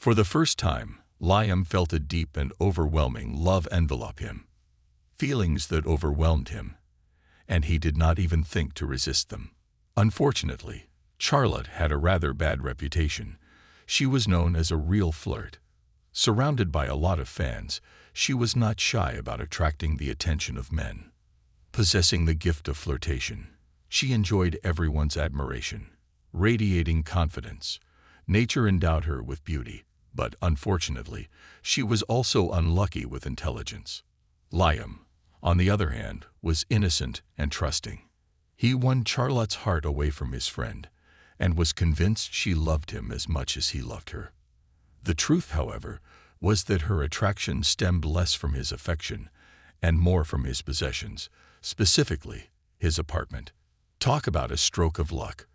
For the first time, Liam felt a deep and overwhelming love envelop him, feelings that overwhelmed him, and he did not even think to resist them. Unfortunately, Charlotte had a rather bad reputation. She was known as a real flirt. Surrounded by a lot of fans, she was not shy about attracting the attention of men. Possessing the gift of flirtation, she enjoyed everyone's admiration, radiating confidence. Nature endowed her with beauty, but unfortunately, she was also unlucky with intelligence. Liam, on the other hand, was innocent and trusting. He won Charlotte's heart away from his friend, and was convinced she loved him as much as he loved her. The truth, however, was that her attraction stemmed less from his affection and more from his possessions, specifically his apartment. Talk about a stroke of luck.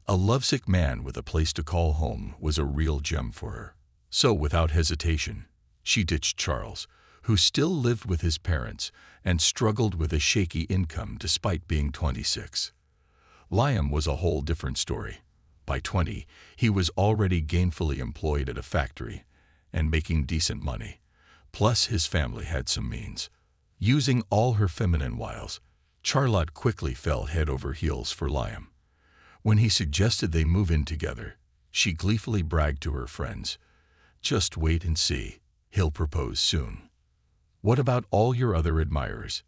A lovesick man with a place to call home was a real gem for her. So, without hesitation, she ditched Charles, who still lived with his parents and struggled with a shaky income despite being 26. Liam was a whole different story. By 20, he was already gainfully employed at a factory and making decent money. Plus, his family had some means. Using all her feminine wiles, Charlotte quickly fell head over heels for Liam. When he suggested they move in together, she gleefully bragged to her friends, "Just wait and see, he'll propose soon." "What about all your other admirers?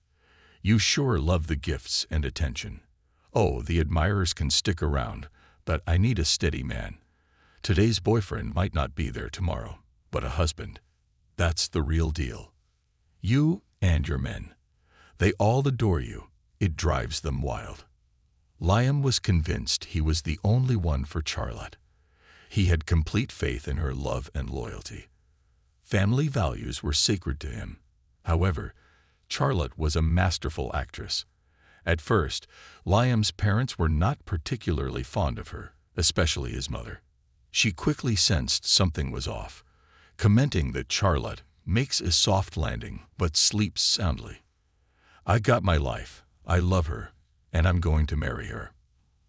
You sure love the gifts and attention." "Oh, the admirers can stick around, but I need a steady man. Today's boyfriend might not be there tomorrow, but a husband, that's the real deal. You and your men, they all adore you. It drives them wild." Liam was convinced he was the only one for Charlotte. He had complete faith in her love and loyalty. Family values were sacred to him. However, Charlotte was a masterful actress. At first, Liam's parents were not particularly fond of her, especially his mother. She quickly sensed something was off, commenting that Charlotte makes a soft landing but sleeps soundly. "I got my life, I love her, and I'm going to marry her."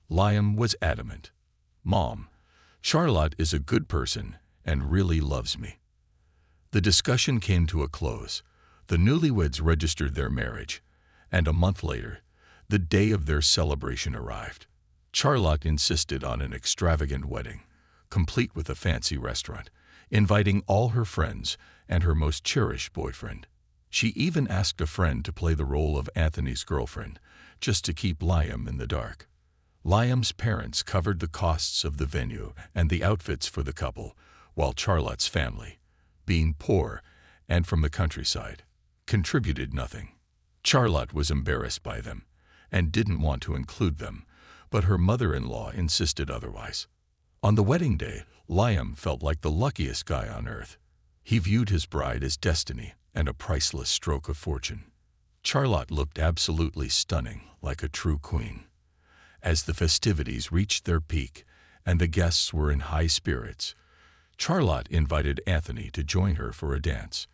Liam was adamant. "Mom, Charlotte is a good person and really loves me." The discussion came to a close. The newlyweds registered their marriage, and a month later, the day of their celebration arrived. Charlotte insisted on an extravagant wedding, complete with a fancy restaurant, inviting all her friends and her most cherished boyfriend. She even asked a friend to play the role of Anthony's girlfriend, just to keep Liam in the dark. Liam's parents covered the costs of the venue and the outfits for the couple, while Charlotte's family, being poor and from the countryside, contributed nothing. Charlotte was embarrassed by them and didn't want to include them, but her mother-in-law insisted otherwise. On the wedding day, Liam felt like the luckiest guy on earth. He viewed his bride as destiny and a priceless stroke of fortune. Charlotte looked absolutely stunning, like a true queen. As the festivities reached their peak and the guests were in high spirits, Charlotte invited Anthony to join her for a dance.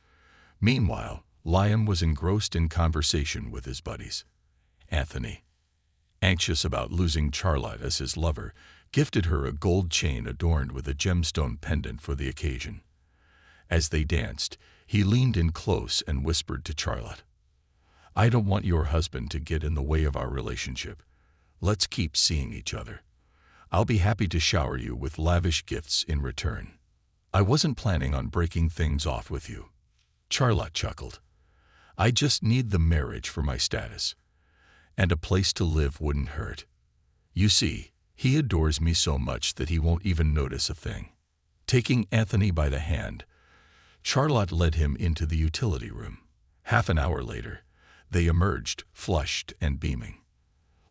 Meanwhile, Liam was engrossed in conversation with his buddies. Anthony, anxious about losing Charlotte as his lover, gifted her a gold chain adorned with a gemstone pendant for the occasion. As they danced, he leaned in close and whispered to Charlotte, "I don't want your husband to get in the way of our relationship. Let's keep seeing each other. I'll be happy to shower you with lavish gifts in return. I wasn't planning on breaking things off with you." Charlotte chuckled. "I just need the marriage for my status, and a place to live wouldn't hurt. You see, he adores me so much that he won't even notice a thing." Taking Anthony by the hand, Charlotte led him into the utility room. Half an hour later, they emerged, flushed and beaming.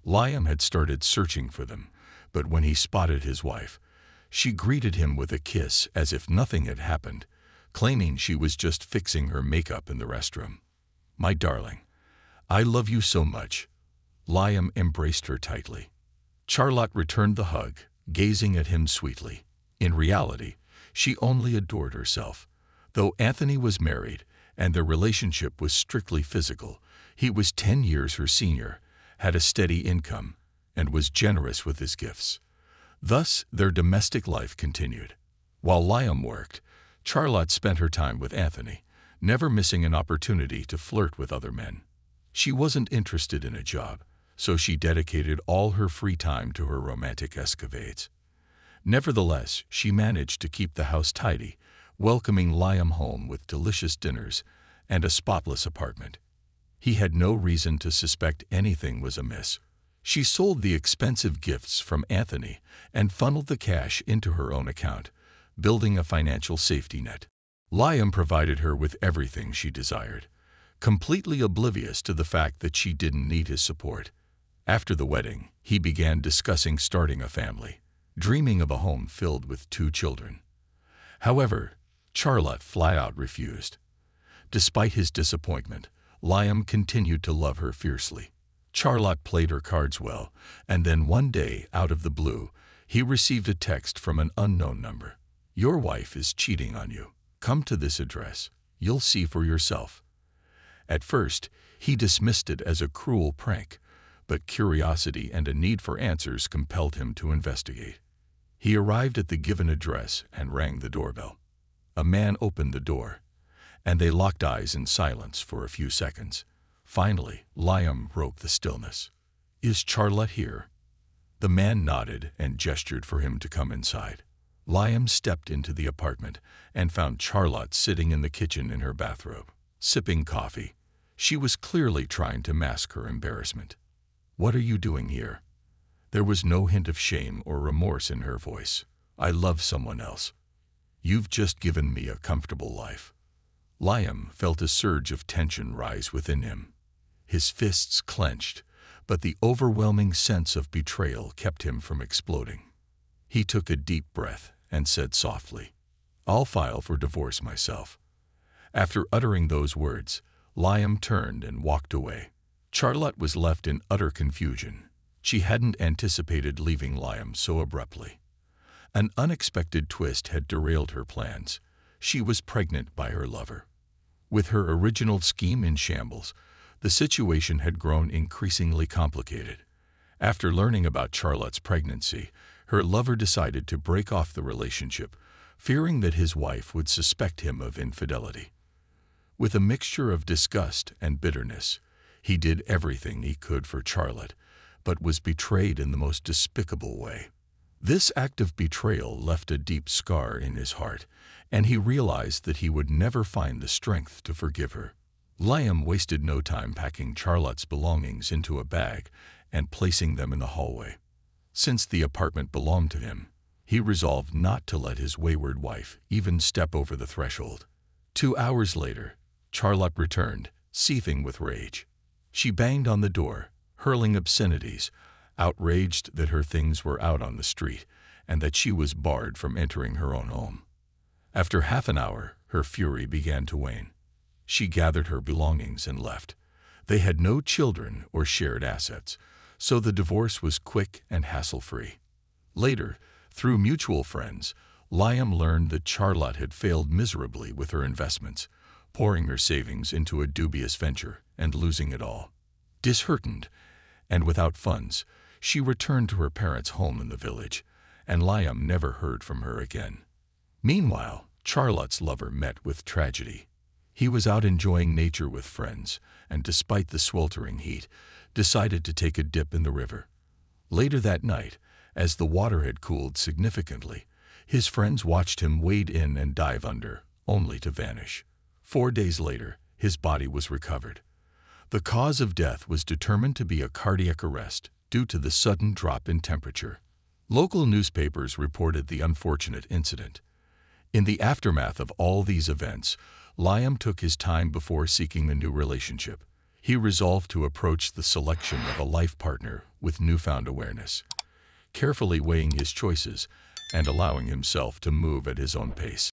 Liam had started searching for them, but when he spotted his wife, she greeted him with a kiss as if nothing had happened, claiming she was just fixing her makeup in the restroom. "My darling, I love you so much." Liam embraced her tightly. Charlotte returned the hug, gazing at him sweetly. In reality, she only adored herself. Though Anthony was married and their relationship was strictly physical, he was 10 years her senior, had a steady income, and was generous with his gifts. Thus, their domestic life continued. While Liam worked, Charlotte spent her time with Anthony, never missing an opportunity to flirt with other men. She wasn't interested in a job, so she dedicated all her free time to her romantic escapades. Nevertheless, she managed to keep the house tidy, welcoming Liam home with delicious dinners and a spotless apartment. He had no reason to suspect anything was amiss. She sold the expensive gifts from Anthony and funneled the cash into her own account, building a financial safety net. Liam provided her with everything she desired, completely oblivious to the fact that she didn't need his support. After the wedding, he began discussing starting a family, dreaming of a home filled with 2 children. However, Charlotte flat out refused. Despite his disappointment, Liam continued to love her fiercely. Charlotte played her cards well, and then one day, out of the blue, he received a text from an unknown number. "Your wife is cheating on you. Come to this address. You'll see for yourself." At first, he dismissed it as a cruel prank, but curiosity and a need for answers compelled him to investigate. He arrived at the given address and rang the doorbell. A man opened the door, and they locked eyes in silence for a few seconds. Finally, Liam broke the stillness. "Is Charlotte here?" The man nodded and gestured for him to come inside. Liam stepped into the apartment and found Charlotte sitting in the kitchen in her bathrobe, sipping coffee. She was clearly trying to mask her embarrassment. "What are you doing here?" There was no hint of shame or remorse in her voice. "I love someone else. You've just given me a comfortable life." Liam felt a surge of tension rise within him. His fists clenched, but the overwhelming sense of betrayal kept him from exploding. He took a deep breath and said softly, "I'll file for divorce myself." After uttering those words, Liam turned and walked away. Charlotte was left in utter confusion. She hadn't anticipated leaving Liam so abruptly. An unexpected twist had derailed her plans. She was pregnant by her lover. With her original scheme in shambles, the situation had grown increasingly complicated. After learning about Charlotte's pregnancy, her lover decided to break off the relationship, fearing that his wife would suspect him of infidelity. With a mixture of disgust and bitterness, he did everything he could for Charlotte, but was betrayed in the most despicable way. This act of betrayal left a deep scar in his heart, and he realized that he would never find the strength to forgive her. Liam wasted no time packing Charlotte's belongings into a bag and placing them in the hallway. Since the apartment belonged to him, he resolved not to let his wayward wife even step over the threshold. 2 hours later, Charlotte returned, seething with rage. She banged on the door, hurling obscenities, outraged that her things were out on the street and that she was barred from entering her own home. After half an hour, her fury began to wane. She gathered her belongings and left. They had no children or shared assets, so the divorce was quick and hassle-free. Later, through mutual friends, Liam learned that Charlotte had failed miserably with her investments, pouring her savings into a dubious venture and losing it all. Disheartened and without funds, she returned to her parents' home in the village, and Liam never heard from her again. Meanwhile, Charlotte's lover met with tragedy. He was out enjoying nature with friends, and despite the sweltering heat, decided to take a dip in the river. Later that night, as the water had cooled significantly, his friends watched him wade in and dive under, only to vanish. 4 days later, his body was recovered. The cause of death was determined to be a cardiac arrest due to the sudden drop in temperature. Local newspapers reported the unfortunate incident. In the aftermath of all these events, Liam took his time before seeking a new relationship. He resolved to approach the selection of a life partner with newfound awareness, carefully weighing his choices and allowing himself to move at his own pace.